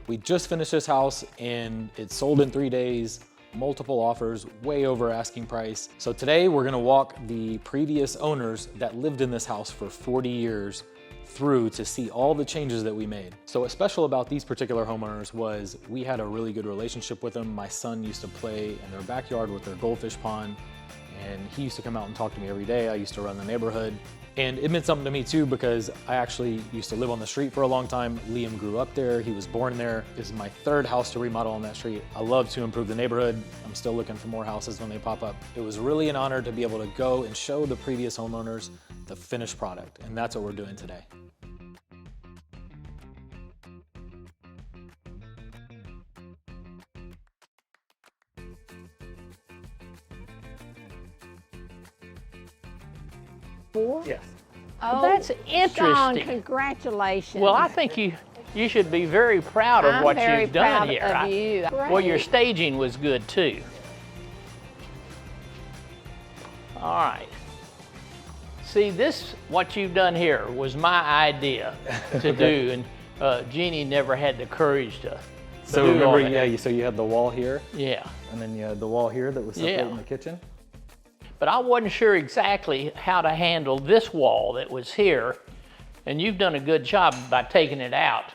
We just finished this house and it sold in 3 days, multiple offers, way over asking price. So today we're gonna walk the previous owners that lived in this house for 40 years through to see all the changes that we made. So what's special about these particular homeowners was we had a really good relationship with them. My son used to play in their backyard with their goldfish pond, and he used to come out and talk to me every day. I used to run the neighborhood. And it meant something to me too, because I actually used to live on the street for a long time. Liam grew up there, he was born there. This is my third house to remodel on that street. I love to improve the neighborhood. I'm still looking for more houses when they pop up. It was really an honor to be able to go and show the previous homeowners the finished product, and that's what we're doing today. Yes. Oh, That's interesting. Sean, congratulations. Well, I think you should be very proud of what you've done here. I'm very proud of you. Well, your staging was good too. All right. See, what you've done here was my idea to do, and Jeannie never had the courage to So do all remember, that. yeah, so you had the wall here, Yeah. and then you had the wall here that was separating the kitchen. But I wasn't sure exactly how to handle this wall that was here, and you've done a good job by taking it out.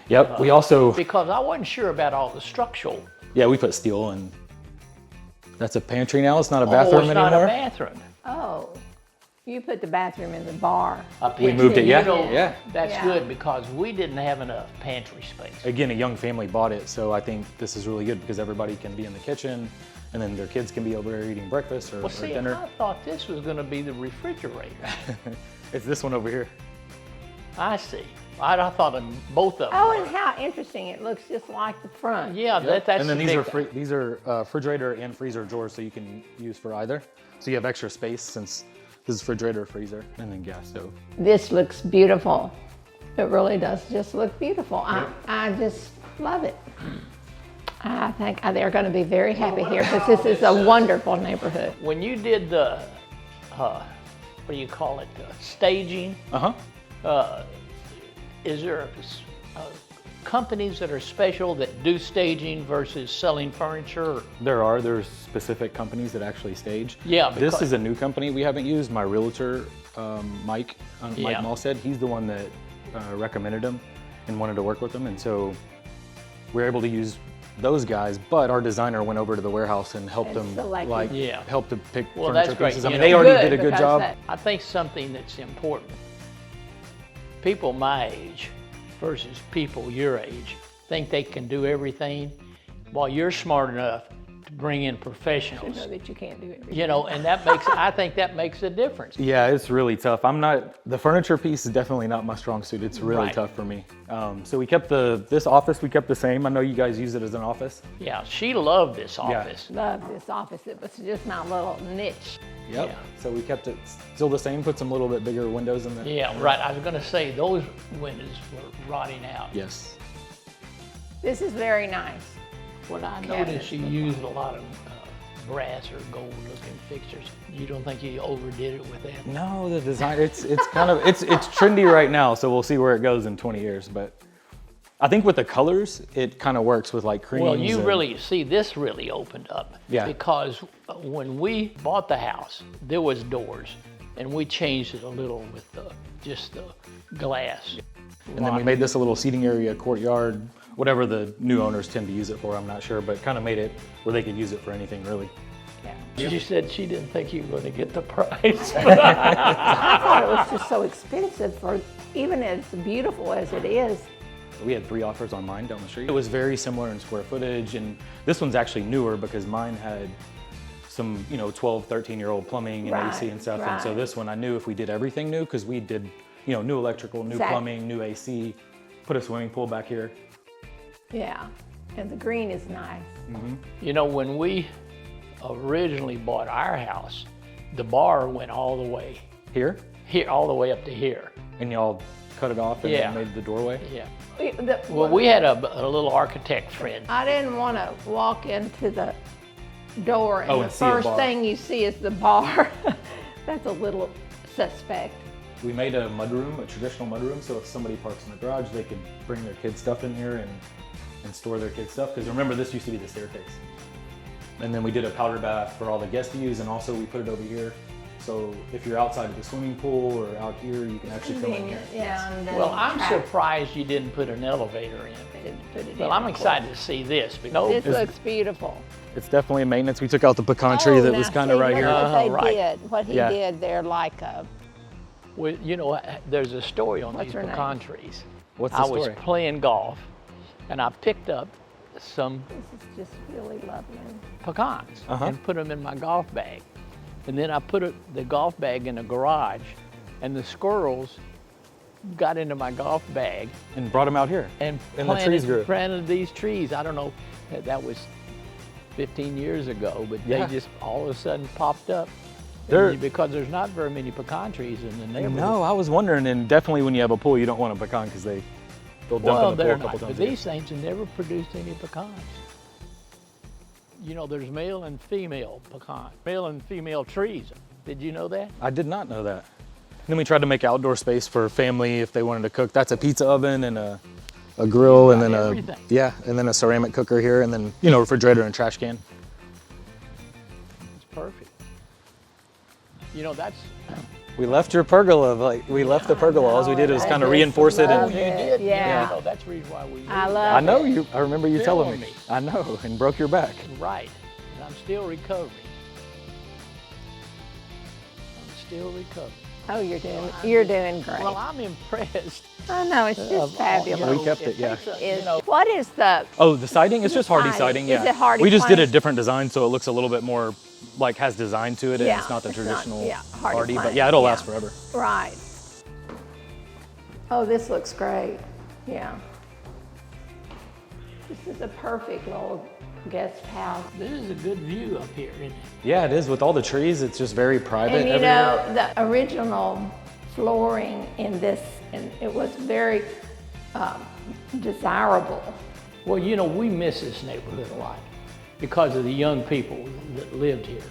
Yep, we also, Because I wasn't sure about all the structural. yeah, we put steel in. That's a pantry now, it's not a bathroom it's anymore. not a bathroom. Oh, you put the bathroom in the bar. We moved it, yeah, You know, yeah. That's Yeah. good because we didn't have enough pantry space. Again, a young family bought it, so I think this is really good because everybody can be in the kitchen, and then their kids can be over there eating breakfast or, Well, see, dinner. I thought this was going to be the refrigerator. It's this one over here. I see. I thought of both of them. Oh, and how interesting. It looks just like the front. Yeah, that's And then the these big are thing. these are refrigerator and freezer drawers, so you can use for either. So you have extra space since this is refrigerator, freezer, and then gas stove. This looks beautiful. It really does just look beautiful. I just love it. I think they're going to be very happy here because this is a wonderful neighborhood. When you did the, what do you call it, staging, is there companies that are special that do staging versus selling furniture? There's specific companies that actually stage. Yeah, This because- is a new company we haven't used. My realtor, Mike Yeah. Malstead, he's the one that recommended them and wanted to work with them, and so we're able to use those guys. But our designer went over to the warehouse and helped And them, selected. like, Yeah. help to pick Well, furniture that's great. pieces. I You mean, know- they already Good, did a good because job. I think something that's important, people my age versus people your age think they can do everything, while you're smart enough to bring in I professionals. know that you can't do everything. You know, and that makes, I think that makes a difference. Yeah, it's really tough. The furniture piece is definitely not my strong suit. It's really Right. tough for me. So we kept this office, we kept the same. I know you guys use it as an office. Yeah, she loved this office. Love this office. It was just my little niche. Yep. Yeah. So we kept it still the same, put some little bit bigger windows in there. Yeah, right. I was gonna say, those windows were rotting out. Yes. This is very nice. What I noticed, you used a lot of brass or gold looking fixtures. You don't think you overdid it with that? No, the design, it's kind of, it's trendy right now, so we'll see where it goes in 20 years. But I think with the colors, it kind of works with like creams. Well, you and- really, see, this really opened up. Yeah. Because when we bought the house, there was doors, and we changed it a little with just the glass. And then we made this a little seating area, courtyard, whatever the new owners tend to use it for, I'm not sure, but kind of made it where they could use it for anything really. Yeah. She said she didn't think you were gonna get the price. I thought it was just so expensive for even as beautiful as it is. We had 3 offers on mine down the street. It was very similar in square footage, and this one's actually newer because mine had some, 12, 13-year-old plumbing and AC and stuff. And so right. this one, I knew if we did everything new, because we did, new electrical, new Exactly. plumbing, new AC, put a swimming pool back here. Yeah, and the green is nice. You know, when we originally bought our house, the bar went all the way Here, here, all the way up to here. and y'all cut it off and Yeah. made the doorway. Yeah. The- Well, we had a little architect friend. I didn't want to walk into the door and the and see a first bar. thing you see is the bar. That's a little suspect. We made a mudroom, a traditional mudroom, so if somebody parks in the garage, they could bring their kids' stuff in here and and store their kids' stuff. Because remember, this used to be the staircase. And then we did a powder bath for all the guests to use, and also we put it over here. So if you're outside of the swimming pool or out here, you can actually come in here. Yeah. Well, I'm surprised you didn't put an elevator in. Well, I'm excited to see this. This looks beautiful. It's definitely a maintenance. We took out the pecan tree that was kind of right here. What they Right. did, what he Yeah. did, they're like a, Well, you know, there's a story on these her pecan trees. What's the I was story? playing golf, and I picked up some this is just really lovely. pecans Uh-huh. and put them in my golf bag. And then I put the golf bag in the garage, and the squirrels got into my golf bag And brought them out here. and And the trees grew. planted these trees. I don't know, that was 15 years ago, but Yeah. they just all of a sudden popped up. They're- Because there's not very many pecan trees in the neighborhood. No, I was wondering, and definitely when you have a pool, you don't want a pecan because they'll dump Well, in the they're pool a couple not, but times a year. these things have never produced any pecans. You know, there's male and female pecan, male and female trees. Did you know that? I did not know that. Then we tried to make outdoor space for family if they wanted to cook. That's a pizza oven and a grill, and then everything. and then a ceramic cooker here, and then refrigerator and trash can. It's perfect. You know, that's. We left your pergola, we left the pergola. All we did was I kind of just reinforce it. love And it. Yeah. You know, that's the reason why we. I moved. love I know it. you. I remember you telling Filming me. me. I know, and broke your back. Right, and I'm still recovering. I'm still recovering. Oh, you're doing great. Well, I'm impressed. I know, it's just fabulous. We kept it, yeah. takes a- Is- you know, what is the, Oh, the siding? It's just hardy siding. siding. Is Yeah. it hardy we just did a plank? different design, so it looks a little bit more like has design to it, and Yeah, it's not the it's not- traditional yeah, hardy but plank, yeah, it'll yeah. last forever. right. Oh, this looks great. Yeah. This is a perfect little guest house. This is a good view up here, isn't it? Yeah, it is. With all the trees, it's just very private. And you everywhere. know, the original flooring in this, and it was very desirable. Well, you know, we miss this neighborhood a lot because of the young people that lived here.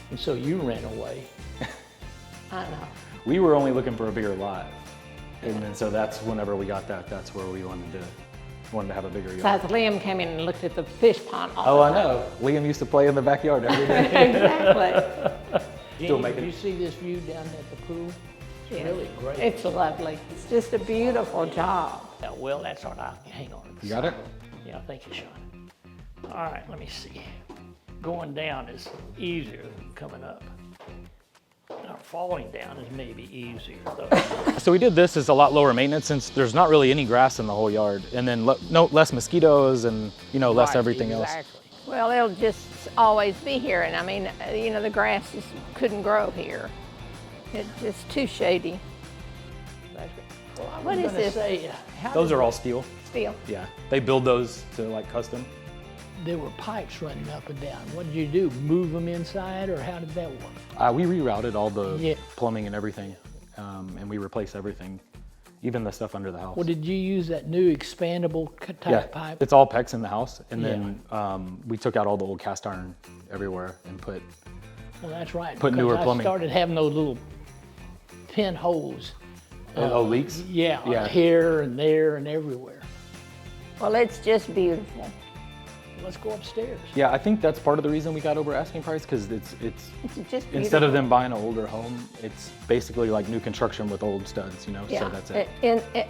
And so you ran away. I know. We were only looking for a bigger lot, and then so that's whenever we got that. That's where we wanted to have a bigger yard. Besides, Liam came in and looked at the fish pond all Oh, the I time. know. Liam used to play in the backyard every day. Exactly. Still Did making you see this view down at the pool? It's Yeah. really great. It's lovely. It's just a beautiful job. Yeah, well, that's all right. Hang on. You got it? Yeah, thank you, Sean. All right, let me see. Going down is easier than coming up. Now, falling down is maybe easier, though. So we did this as a lot lower maintenance since there's not really any grass in the whole yard, and then less mosquitoes and less Right, everything else. exactly. Well, it'll just always be here. And I mean, the grass just couldn't grow here. It's just too shady. That's good. Well, I was What is gonna this? say, how Those did are all steel. Steel. Yeah, they build those to like custom. there were pipes running up and down. What did you do? Move them inside, or how did that work? We rerouted all the Yeah. plumbing and everything, and we replaced everything, even the stuff under the house. Well, did you use that new expandable type pipe? It's all PEX in the house, and then we took out all the old cast iron everywhere and put. Well, that's right. Put because newer I plumbing. started having those little pinholes. Leaks. Yeah, here and there and everywhere. Well, it's just beautiful. Let's go upstairs. Yeah, I think that's part of the reason we got over asking price because it's It's just beautiful. instead of them buying an older home, it's basically like new construction with old studs, Yeah. So that's it.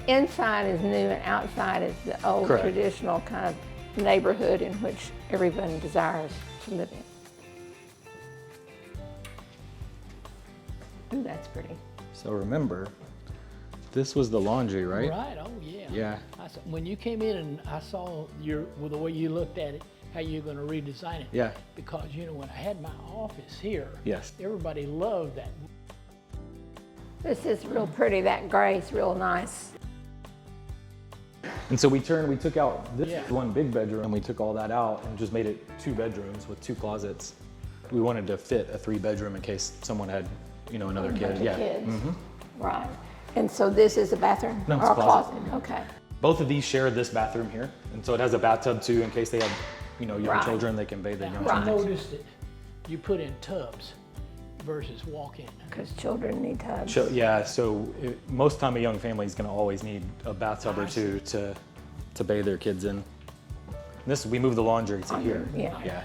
Inside is new and outside is the old Correct. traditional kind of neighborhood in which everyone desires to live in. Ooh, that's pretty. So remember, this was the laundry, right? Right. Oh, yeah. Yeah. When you came in and I saw with the way you looked at it, how you're going to redesign it. Yeah. Because when I had my office here, Yes. everybody loved that. This is real pretty. That gray's real nice. And so we took out this Yeah. one big bedroom and we took all that out and just made it 2 bedrooms with 2 closets. We wanted to fit a 3-bedroom in case someone had, another kid. Bunch of Yeah. kids. Right. And so this is a bathroom No, it's or a a closet. closet? Okay. Both of these share this bathroom here. And so it has a bathtub too in case they have, young Right. children, they can bathe their young I children. noticed that you put in tubs versus walk-in. Because children need tubs. So most time a young family is going to always need a bathtub or two to bathe their kids in. We moved the laundry to here. Yeah. Yeah.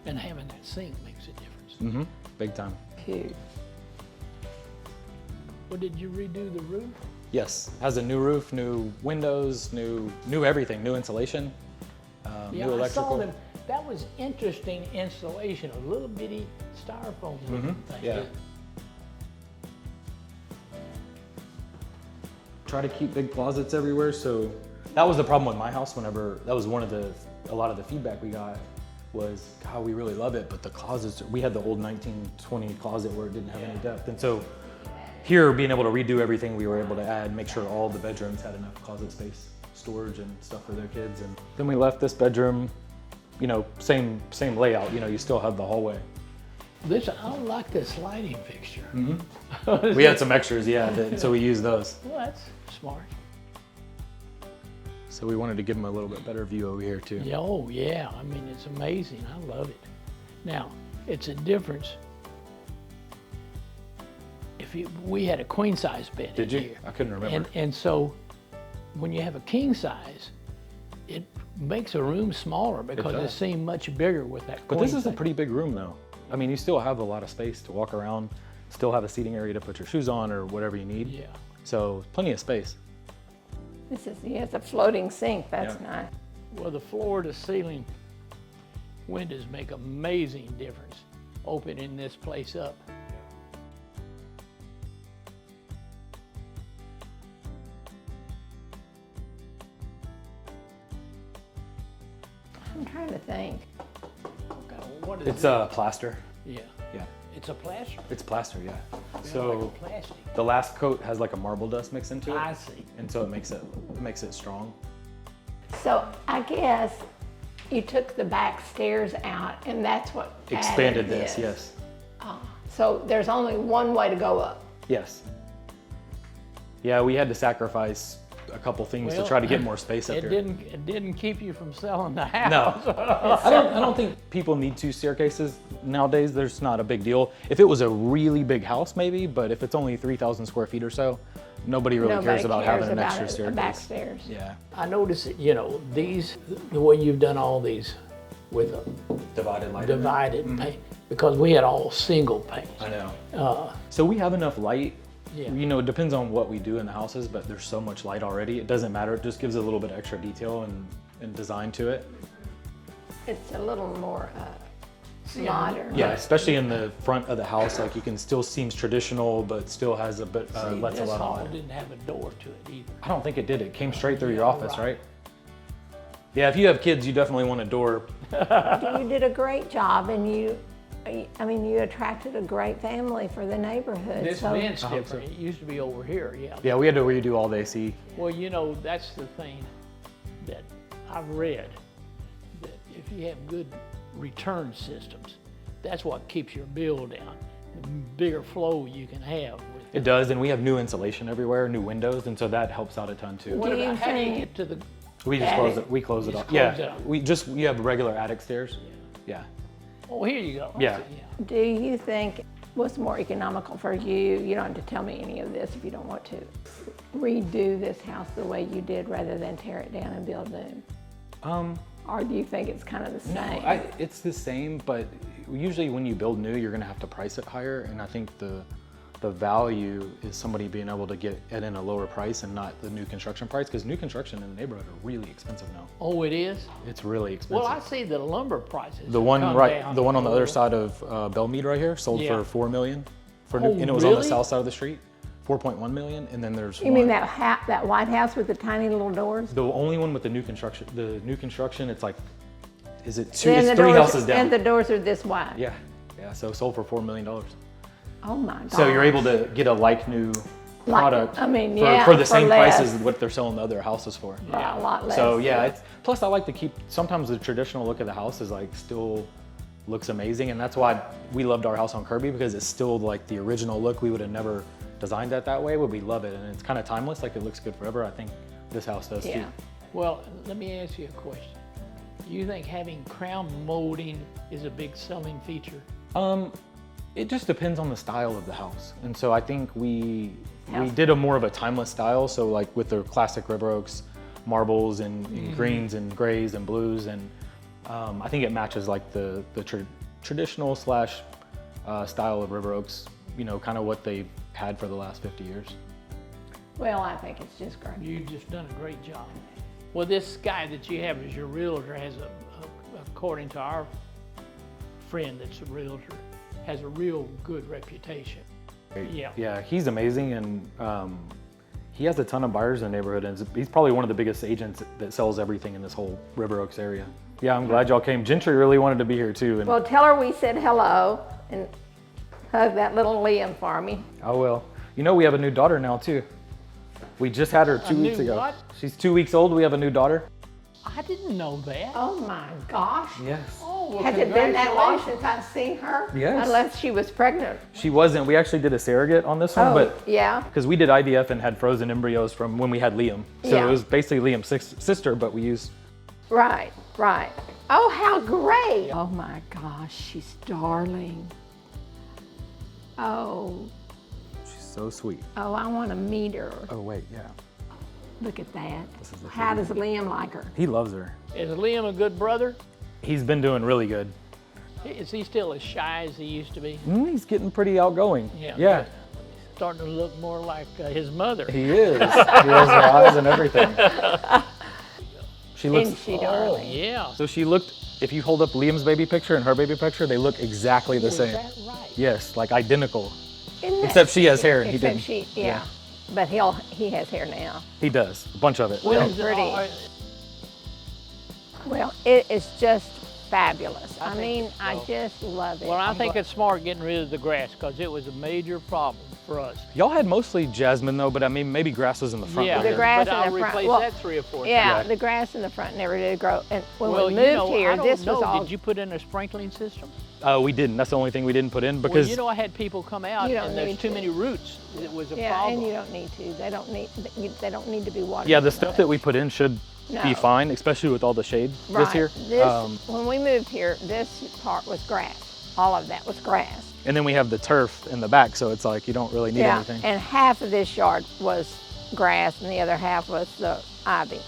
And having that sink makes a difference. Mm-hmm. Big time. Huge. Well, did you redo the roof? Yes. Has a new roof, new windows, new everything, new insulation, Yeah, new I electrical. saw them. That was interesting installation, a little bitty styrofoam looking thing. Yeah. Try to keep big closets everywhere. So that was the problem with my house. That was a lot of the feedback we got was, God, we really love it, but the closets, we had the old 1920 closet where it didn't have any depth. And so here, being able to redo everything, we were able to add, make sure all the bedrooms had enough closet space, storage and stuff for their kids. And then we left this bedroom, you know, same layout, you know, you still have the hallway. I like this lighting fixture. We had some extras, yeah, so we used those. Well, that's smart. So we wanted to give them a little bit better view over here too. Yeah, oh yeah, I mean, it's amazing. I love it. Now, it's a difference. We had a queen size bed. Did you? Here. I couldn't remember. And so when you have a king size, it makes a room smaller because it does. seemed much bigger with that But queen this is a size. pretty big room though. I mean, you still have a lot of space to walk around, still have a seating area to put your shoes on or whatever you need. Yeah. So plenty of space. It's a floating sink. That's Yeah. nice. Well, the floor to ceiling windows make amazing difference opening this place up. I'm trying to think. What is It's it? plaster. Yeah. Yeah. It's a plaster. It's plaster, yeah. Like So a plastic. the last coat has like a marble dust mixed into it. I see. And so it makes it strong. So I guess you took the back stairs out, and that's what Expanded added this, yes. So there's only one way to go up. Yes. Yeah, we had to sacrifice a couple things to Well, try to get more space up It here. didn't keep you from selling the house. No, I don't think people need 2 staircases nowadays. There's not a big deal. If it was a really big house, maybe, but if it's only 3,000 square feet or so, nobody really cares about having an extra a staircase. back stairs. Yeah, I noticed that, you know, the way you've done all these with a divided light. divided paint, because we had all single paint. I know. So we have enough light. Yeah. You know, it depends on what we do in the houses, but there's so much light already. It doesn't matter. It just gives a little bit extra detail and design to it. It's a little more modern. Yeah, especially in the front of the house, like you can still seems traditional, but still has a bit lets a This lot hall on it. didn't have a door to it either. I don't think it did. It came straight through your office, right? Yeah, if you have kids, you definitely want a door. You did a great job, and you attracted a great family for the neighborhood. This so vent's different. It used to be over here, yeah. Yeah, we had to redo all the AC. Well, you know, that's the thing that I've read, that if you have good return systems, that's what keeps your bill down. The bigger flow you can have with It does, and we have new insulation everywhere, new windows, and so that helps out a ton too. What Do you about, how do you think- get to the, We just attic? close it. We close it Just off. close it Yeah, off. you have regular attic stairs. Yeah. oh, here you go. I Yeah. see, do you think what's more economical for you? You don't have to tell me any of this if you don't want to. Redo this house the way you did rather than tear it down and build new? Or do you think it's kind of the same? It's the same, but usually when you build new, you're gonna have to price it higher, and I think the value is somebody being able to get it in a lower price and not the new construction price, because new construction in the neighborhood are really expensive now. Oh, it is? It's really expensive. Well, I see the lumber prices. The one come right, down the one on the a other little. side of Belmead right here sold Yeah. for $4 million. Oh, And it was on the really? south side of the street, 4.1 million. And then there's You mean that White House with the tiny little doors? the only one with the new construction. The new construction, it's like, is it two? And It's the 3 doors- houses down. And the doors are this wide? Yeah. So sold for $4 million. Oh my God. So you're able to get a like new product I mean, for, yeah, for the for same price less. as what they're selling the other houses for. A lot less. So yeah, it's, plus I like to keep, sometimes the traditional look of the house is like still looks amazing, and that's why we loved our house on Kirby, because it's still like the original look. We would have never designed that way, but we love it, and it's kind of timeless, like it looks good forever. I think this house does Yeah. too. Well, let me ask you a question. Do you think having crown molding is a big selling feature? It just depends on the style of the house, and so I think we House. did a more of a timeless style. So like with the classic river oaks, marbles and greens and grays and blues, and I think it matches like the traditional slash style of River Oaks, you know, kind of what they've had for the last 50 years. Well, I think it's just great. You've just done a great job. Well, this guy that you have as your realtor has according to our friend that's a realtor, has a real good reputation. Yeah. Yeah, he's amazing, and he has a ton of buyers in the neighborhood, and he's probably one of the biggest agents that sells everything in this whole River Oaks area. Yeah, I'm glad y'all came. Gentry really wanted to be here too. And Well, tell her we said hello and hug that little Liam for me. I will. You know, we have a new daughter now too. We just had her 2 weeks new ago. what? She's 2 weeks old. We have a new daughter. I didn't know that. Oh my gosh. Yes. Oh, well, Has it been that long congratulations. since I've seen her? Yes. Unless she was pregnant. She wasn't. We actually did a surrogate on this one, Oh, but yeah. because we did IVF and had frozen embryos from when we had Liam. So Yeah. it was basically Liam's sister, but we used. Right, right. Oh, how great. Oh my gosh, she's darling. Oh, She's so sweet. oh, I want to meet her. Oh wait, yeah. Look at that. This is the How does Liam like her? He loves her. Is Liam a good brother? He's been doing really good. Is he still as shy as he used to be? He's getting pretty outgoing. Yeah. Yeah. Starting to look more like his mother. He is. He has her eyes and everything. She looks. Isn't she Oh, darling? yeah. So she looked. If you hold up Liam's baby picture and her baby picture, they look exactly the Is same. that right? Yes, like identical. Isn't that- Except she has hair and he Except didn't. she, yeah. Yeah. But he has hair now. He does a bunch of it. Well, That's pretty. oh, Well, it is just fabulous. I think mean, so. I just love it. well, I I'm think gl- it's smart getting rid of the grass because it was a major problem for us. Y'all had mostly jasmine though, but I mean maybe grass was in the front. Yeah, by The then. grass but in I'll the front- replace well, that 3 or 4 Yeah, times. the grass in the front never did grow. And when Well, we you moved know, here, I don't this know. was all. Did you put in a sprinkling system? We didn't. That's the only thing we didn't put in Well, because you know, I had people come out You don't and there's need too to. many roots. It was a Yeah, problem. and you don't need to. They don't need to be watered. yeah, the so stuff much. that we put in should No. be fine, especially with all the shade Right. this year. When we moved here, this part was grass. All of that was grass. And then we have the turf in the back, so it's like you don't really need anything. And half of this yard was grass, and the other half was the ivy.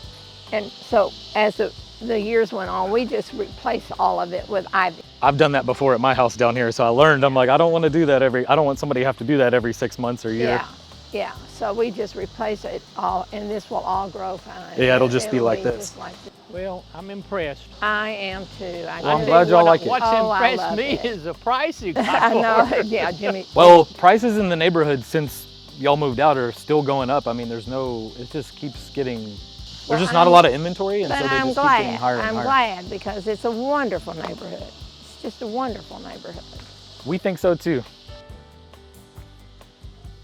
And so as the years went on, we just replaced all of it with ivy. I've done that before at my house down here, so I learned. I'm like, I don't want to do that I don't want somebody to have to do that every 6 months or a year. Yeah, yeah. So we just replace it all, and this will all grow fine. Yeah, it'll just be like this. just like this. Well, I'm impressed. I am too. Well, I'm I glad think y'all what- like it. What's Oh, I impressed love me it. is the price you got I know. for it. Yeah, Jimmy. Well, prices in the neighborhood since y'all moved out are still going up. I mean, it just keeps getting, Well, there's just not a lot of inventory, and But so they I'm just keep getting glad. higher and I'm higher. glad because it's a wonderful neighborhood. It's just a wonderful neighborhood. We think so too.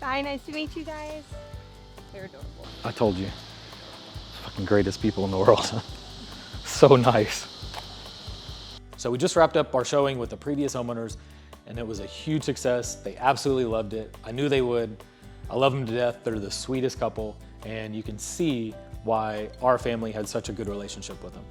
Hi, nice to meet you guys. They're adorable. I told you. Fucking greatest people in the world. So nice. So we just wrapped up our showing with the previous homeowners, and it was a huge success. They absolutely loved it. I knew they would. I love them to death. They're the sweetest couple, and you can see why our family had such a good relationship with them.